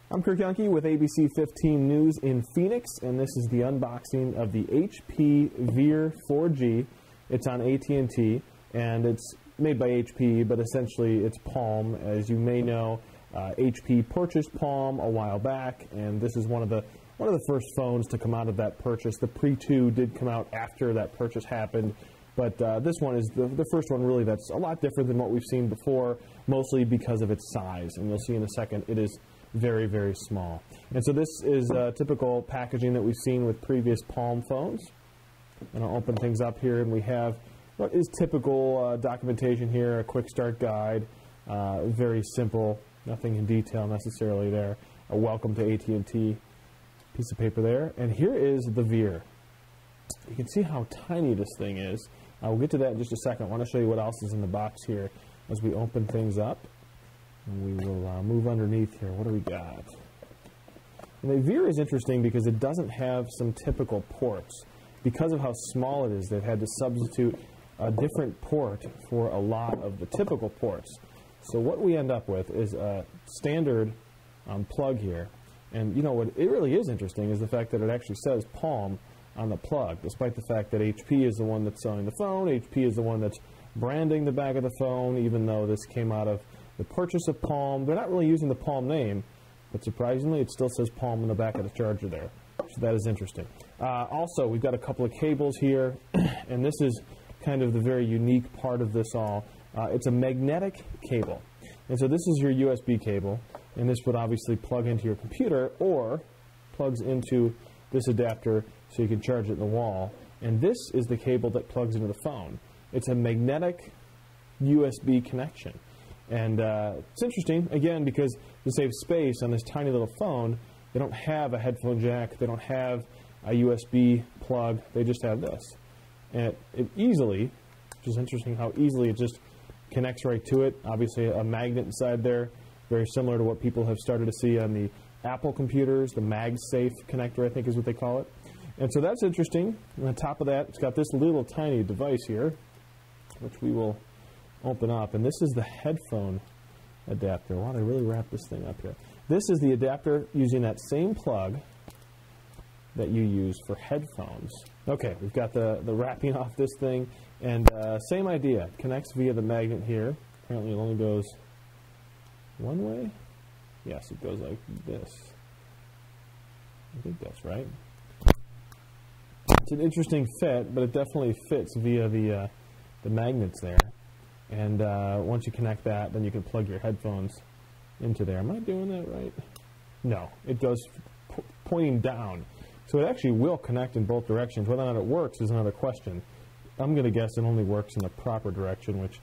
I'm Kirk Yuhnke with ABC 15 News in Phoenix, and this is the unboxing of the HP Veer 4G. It's on AT&T, and it's made by HP, but essentially it's Palm. As you may know, HP purchased Palm a while back, and this is one of the first phones to come out of that purchase. The Pre-2 did come out after that purchase happened, but this one is the first one really that's a lot different than what we've seen before, mostly because of its size. And you'll see in a second, it is very, very small. And so this is typical packaging that we've seen with previous Palm phones. And I'll open things up here, and we have what is typical documentation here, a quick start guide, very simple, nothing in detail necessarily there. A welcome to AT&T piece of paper there. And here is the Veer. You can see how tiny this thing is. We'll get to that in just a second. I want to show you what else is in the box here as we open things up. And we will move underneath here. What do we got? And the Veer is interesting because it doesn't have some typical ports. Because of how small it is, they've had to substitute a different port for a lot of the typical ports. So what we end up with is a standard plug here. And you know what it really is interesting is the fact that it actually says Palm on the plug, despite the fact that HP is the one that's selling the phone, HP is the one that's branding the back of the phone, even though this came out of the purchase of Palm. They're not really using the Palm name, but surprisingly, it still says Palm on the back of the charger there. So that is interesting. Also, we've got a couple of cables here, and this is kind of the very unique part of this all. It's a magnetic cable. And so this is your USB cable, and this would obviously plug into your computer or plugs into this adapter so you can charge it in the wall. And this is the cable that plugs into the phone. It's a magnetic USB connection. And it's interesting, again, because to save space on this tiny little phone, they don't have a headphone jack, they don't have a USB plug, they just have this. And it easily, which is interesting how easily it just connects right to it. Obviously a magnet inside there, very similar to what people have started to see on the Apple computers, the MagSafe connector, I think is what they call it. And so that's interesting. And on top of that, it's got this little tiny device here, which we will open up. And this is the headphone adapter. Wow, they really wrapped this thing up here. This is the adapter using that same plug that you use for headphones. Okay, we've got the wrapping off this thing, and same idea. It connects via the magnet here. Apparently it only goes one way. Yes, it goes like this. I think that's right. It's an interesting fit, but it definitely fits via the magnets there. And once you connect that, then you can plug your headphones into there. Am I doing that right? No, it goes pointing down. So it actually will connect in both directions. Whether or not it works is another question. I'm going to guess it only works in the proper direction, which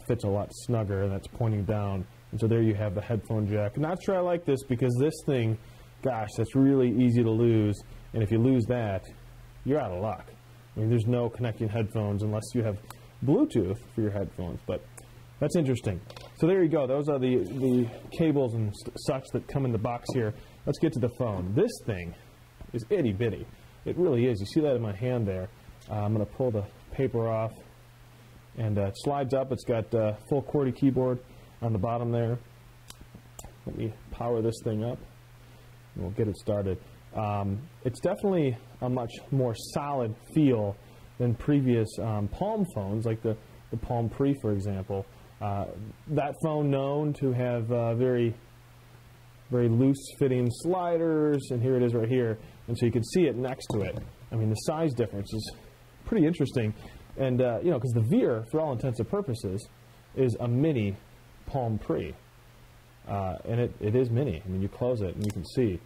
fits a lot snugger, and that's pointing down. And so there you have the headphone jack. Not sure I like this because this thing, gosh, that's really easy to lose. And if you lose that, you're out of luck. I mean, there's no connecting headphones unless you have Bluetooth for your headphones, but that's interesting. So there you go. Those are the cables and such that come in the box here. Let's get to the phone. This thing is itty bitty. It really is. You see that in my hand there. I'm going to pull the paper off, and it slides up. It's got full QWERTY keyboard on the bottom there. Let me power this thing up, and we'll get it started. It's definitely a much more solid feel than previous Palm phones, like the Palm Pre, for example. That phone known to have very, very loose-fitting sliders, and here it is right here. And so you can see it next to it. I mean, the size difference is pretty interesting. And, you know, because the Veer, for all intents and purposes, is a mini Palm Pre. And it is mini. I mean, you close it and you can see,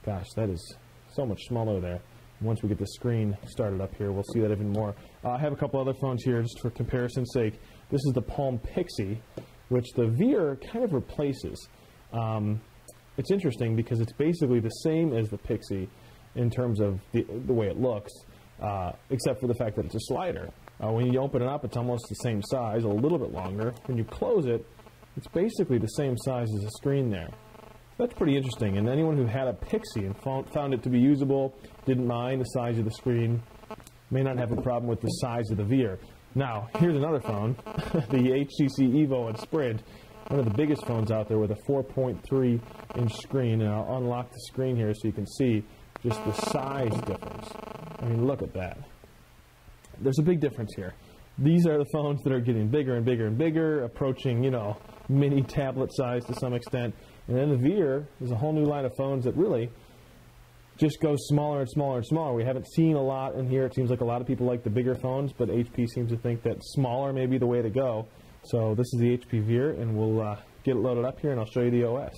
gosh, that is so much smaller there. Once we get the screen started up here, we'll see that even more. I have a couple other phones here just for comparison's sake. This is the Palm Pixie, which the Veer kind of replaces. It's interesting because it's basically the same as the Pixie in terms of the way it looks, except for the fact that it's a slider. When you open it up, it's almost the same size, a little bit longer. When you close it, it's basically the same size as the screen there. That's pretty interesting, and anyone who had a Pixie and found it to be usable, didn't mind the size of the screen, may not have a problem with the size of the Veer. Now, here's another phone, the HTC Evo and Sprint. one of the biggest phones out there with a 4.3-inch screen. And I'll unlock the screen here so you can see just the size difference. I mean, look at that. There's a big difference here. These are the phones that are getting bigger and bigger and bigger, approaching, you know, mini tablet size to some extent. And then the Veer is a whole new line of phones that really just goes smaller and smaller and smaller. We haven't seen a lot in here. It seems like a lot of people like the bigger phones, but HP seems to think that smaller may be the way to go. So this is the HP Veer, and we'll get it loaded up here, and I'll show you the OS.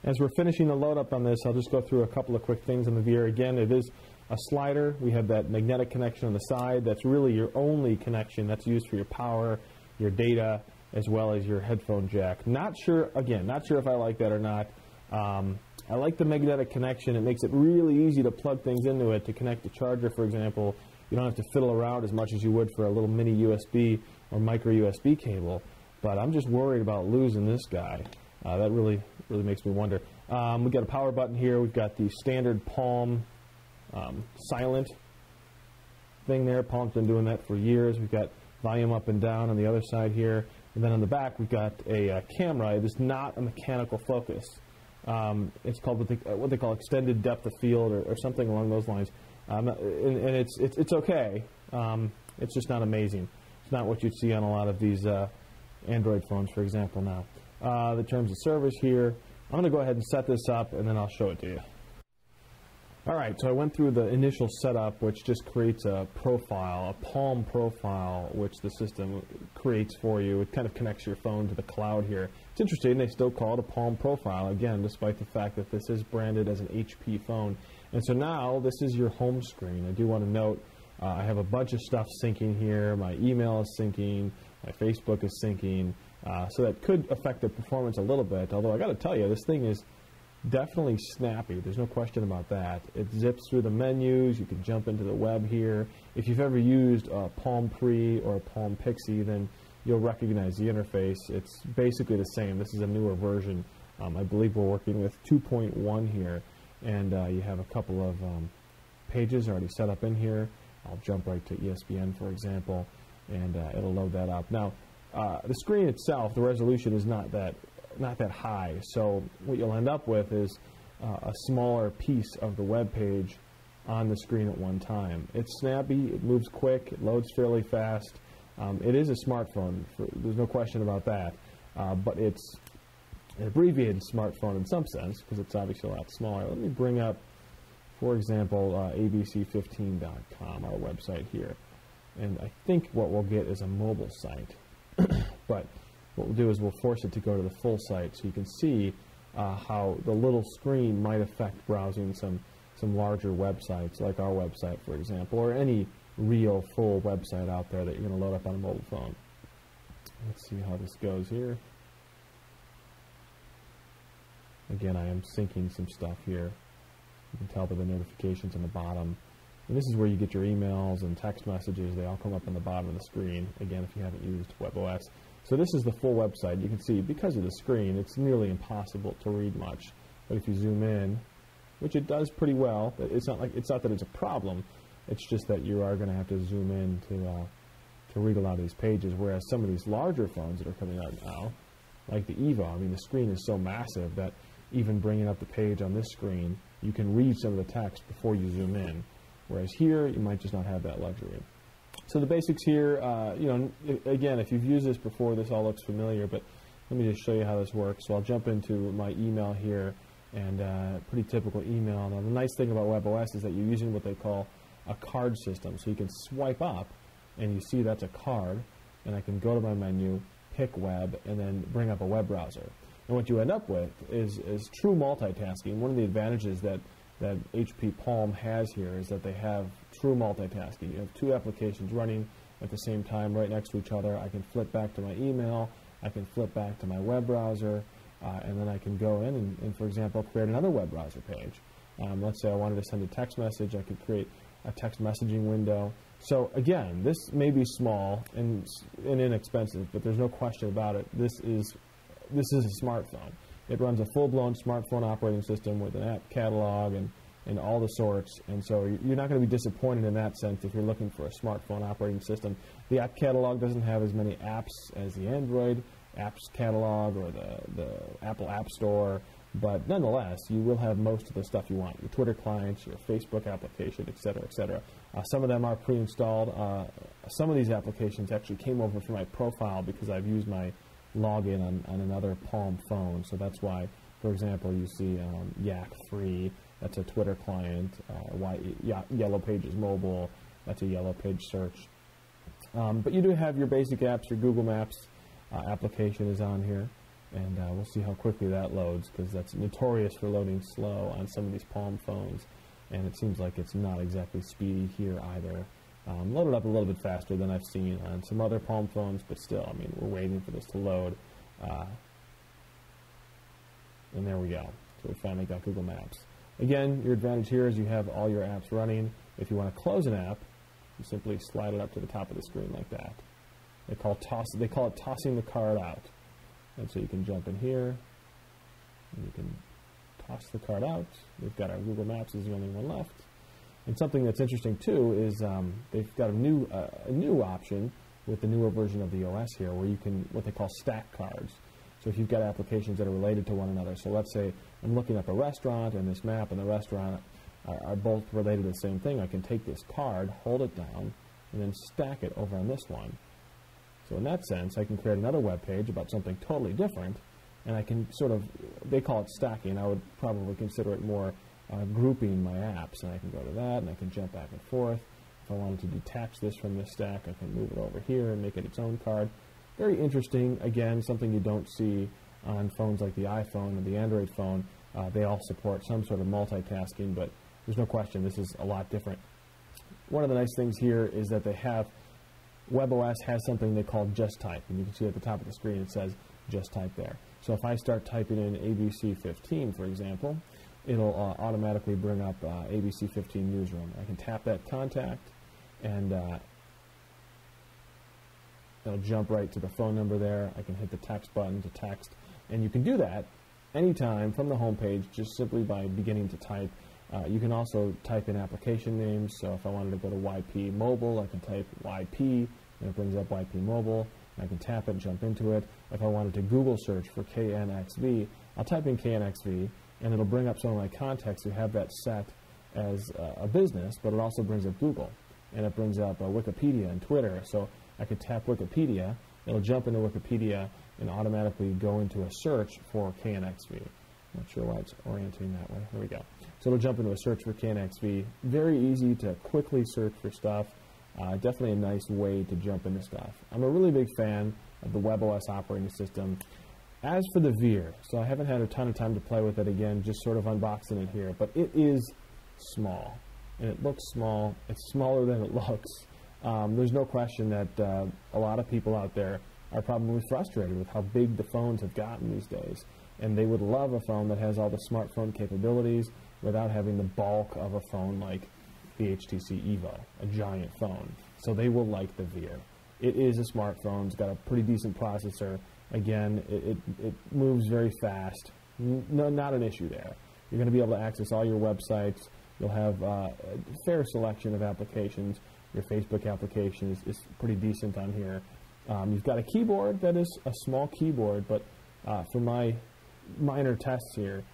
As we're finishing the load up on this, I'll just go through a couple of quick things on the Veer. Again, it is a slider. We have that magnetic connection on the side. That's really your only connection. That's used for your power, your data, as well as your headphone jack. Not sure if I like that or not. I like the magnetic connection. It makes it really easy to plug things into it to connect the charger, for example. You don't have to fiddle around as much as you would for a little mini USB or micro USB cable. But I'm just worried about losing this guy. That really makes me wonder. We've got a power button here. We've got the standard Palm silent thing there. Palm's been doing that for years. We've got volume up and down on the other side here. And then on the back, we've got a camera. It is not a mechanical focus. It's called what they call extended depth of field or something along those lines. And it's okay. It's just not amazing. It's not what you'd see on a lot of these Android phones, for example, now. The terms of service here. I'm going to go ahead and set this up, and then I'll show it to you. All right, so I went through the initial setup, which just creates a profile, a Palm profile, which the system creates for you. It kind of connects your phone to the cloud here. It's interesting, they still call it a Palm profile, again, despite the fact that this is branded as an HP phone. And so now, this is your home screen. I do want to note, I have a bunch of stuff syncing here. My email is syncing, my Facebook is syncing, so that could affect the performance a little bit, although I got to tell you, this thing is definitely snappy. There's no question about that. It zips through the menus. You can jump into the web here. If you've ever used a Palm Pre or a Palm Pixie, then you'll recognize the interface. It's basically the same. This is a newer version. I believe we're working with 2.1 here, and you have a couple of pages already set up in here. I'll jump right to ESPN, for example, and it'll load that up. Now, the screen itself, the resolution is not that high, so what you'll end up with is a smaller piece of the web page on the screen at one time. It's snappy, it moves quick, it loads fairly fast. It is a smartphone, there's no question about that, but it's an abbreviated smartphone in some sense because it's obviously a lot smaller. Let me bring up, for example, abc15.com, our website here, and I think what we'll get is a mobile site, but what we'll do is we'll force it to go to the full site so you can see how the little screen might affect browsing some larger websites like our website, for example, or any real full website out there that you're going to load up on a mobile phone. Let's see how this goes here. Again, I am syncing some stuff here. You can tell by the notifications on the bottom. And this is where you get your emails and text messages. They all come up on the bottom of the screen, again, if you haven't used WebOS. So this is the full website. You can see, because of the screen, it's nearly impossible to read much. But if you zoom in, which it does pretty well, it's not that it's a problem. It's just that you are going to have to zoom in to read a lot of these pages, whereas some of these larger phones that are coming out now, like the Evo, I mean, the screen is so massive that even bringing up the page on this screen, you can read some of the text before you zoom in. Whereas here, you might just not have that luxury. So the basics here, again, if you've used this before, this all looks familiar, but let me just show you how this works. So I'll jump into my email here, and pretty typical email. Now, the nice thing about WebOS is that you're using what they call a card system. So you can swipe up, and you see that's a card, and I can go to my menu, pick web, and then bring up a web browser. And what you end up with is true multitasking. One of the advantages that HP Palm has here is that they have true multitasking. You have two applications running at the same time right next to each other. I can flip back to my email, I can flip back to my web browser, and then I can go in and, for example, create another web browser page. Let's say I wanted to send a text message, I could create a text messaging window. So again, this may be small and inexpensive, but there's no question about it. This is a smartphone. It runs a full-blown smartphone operating system with an app catalog and all the sorts, and so you're not going to be disappointed in that sense if you're looking for a smartphone operating system. The app catalog doesn't have as many apps as the Android apps catalog or the Apple App Store, but nonetheless, you will have most of the stuff you want, your Twitter clients, your Facebook application, et cetera, et cetera. Some of them are pre-installed. Some of these applications actually came over from my profile because I've used my login on another Palm phone, so that's why, for example, you see Yak Free, that's a Twitter client, Yellow Pages Mobile, that's a Yellow Page search. But you do have your basic apps, your Google Maps application is on here, and we'll see how quickly that loads, because that's notorious for loading slow on some of these Palm phones, and it seems like it's not exactly speedy here either. Loaded up a little bit faster than I've seen on some other Palm phones, but still, I mean, we're waiting for this to load. And there we go. So we finally got Google Maps. Again, your advantage here is you have all your apps running. If you want to close an app, you simply slide it up to the top of the screen like that. They call it tossing the card out. And so you can jump in here, and you can toss the card out. We've got our Google Maps is the only one left. And something that's interesting too is they've got a new option with the newer version of the OS here, where you can what they call stack cards. So if you've got applications that are related to one another, so let's say I'm looking up a restaurant, and this map and the restaurant are both related to the same thing, I can take this card, hold it down, and then stack it over on this one. So in that sense, I can create another web page about something totally different, and I can sort of, they call it stacking. I would probably consider it more grouping my apps, and I can go to that, and I can jump back and forth. If I wanted to detach this from this stack, I can move it over here and make it its own card. Very interesting. Again, something you don't see on phones like the iPhone or the Android phone. They all support some sort of multitasking, but there's no question this is a lot different. One of the nice things here is that they have, WebOS has something they call Just Type, and you can see at the top of the screen it says Just Type there. So if I start typing in ABC15, for example, it'll automatically bring up ABC15 Newsroom. I can tap that contact, and it'll jump right to the phone number there. I can hit the text button to text, and you can do that anytime from the home page just simply by beginning to type. You can also type in application names, so if I wanted to go to YP Mobile, I can type YP, and it brings up YP Mobile. I can tap it and jump into it. If I wanted to Google search for KNXV, I'll type in KNXV, and it'll bring up some of my contacts who have that set as a business, but it also brings up Google, and it brings up Wikipedia and Twitter. So I could tap Wikipedia, it'll jump into Wikipedia and automatically go into a search for KNXV. Not sure why it's orienting that way. Here we go. So it'll jump into a search for KNXV. Very easy to quickly search for stuff. Definitely a nice way to jump into stuff. I'm a really big fan of the WebOS operating system. As for the Veer, so I haven't had a ton of time to play with it again, just sort of unboxing it here, but it is small, and it looks small. It's smaller than it looks. There's no question that a lot of people out there are probably frustrated with how big the phones have gotten these days, and they would love a phone that has all the smartphone capabilities without having the bulk of a phone like the HTC Evo, a giant phone. So they will like the Veer. It is a smartphone. It's got a pretty decent processor. Again, it moves very fast. No, not an issue there. You're going to be able to access all your websites. You'll have a fair selection of applications. Your Facebook application is pretty decent on here. You've got a keyboard that is a small keyboard, but for my minor tests here,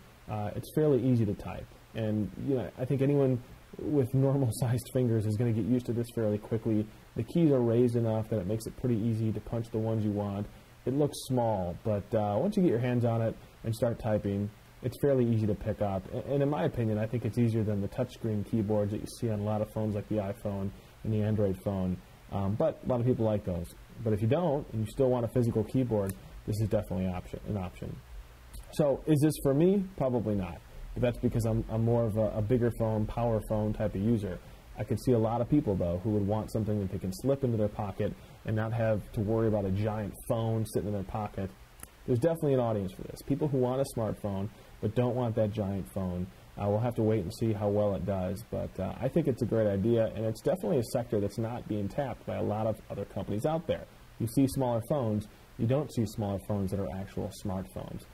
it's fairly easy to type. And I think anyone with normal-sized fingers is going to get used to this fairly quickly. The keys are raised enough that it makes it pretty easy to punch the ones you want. It looks small, but once you get your hands on it and start typing, it's fairly easy to pick up. And in my opinion, I think it's easier than the touchscreen keyboards that you see on a lot of phones like the iPhone and the Android phone. But a lot of people like those. But if you don't, and you still want a physical keyboard, this is definitely an option. So is this for me? Probably not. But that's because I'm more of a bigger phone, power phone type of user. I could see a lot of people, though, who would want something that they can slip into their pocket and not have to worry about a giant phone sitting in their pocket. There's definitely an audience for this. People who want a smartphone but don't want that giant phone. We'll have to wait and see how well it does. But I think it's a great idea, and it's definitely a sector that's not being tapped by a lot of other companies out there. You see smaller phones. You don't see smaller phones that are actual smartphones.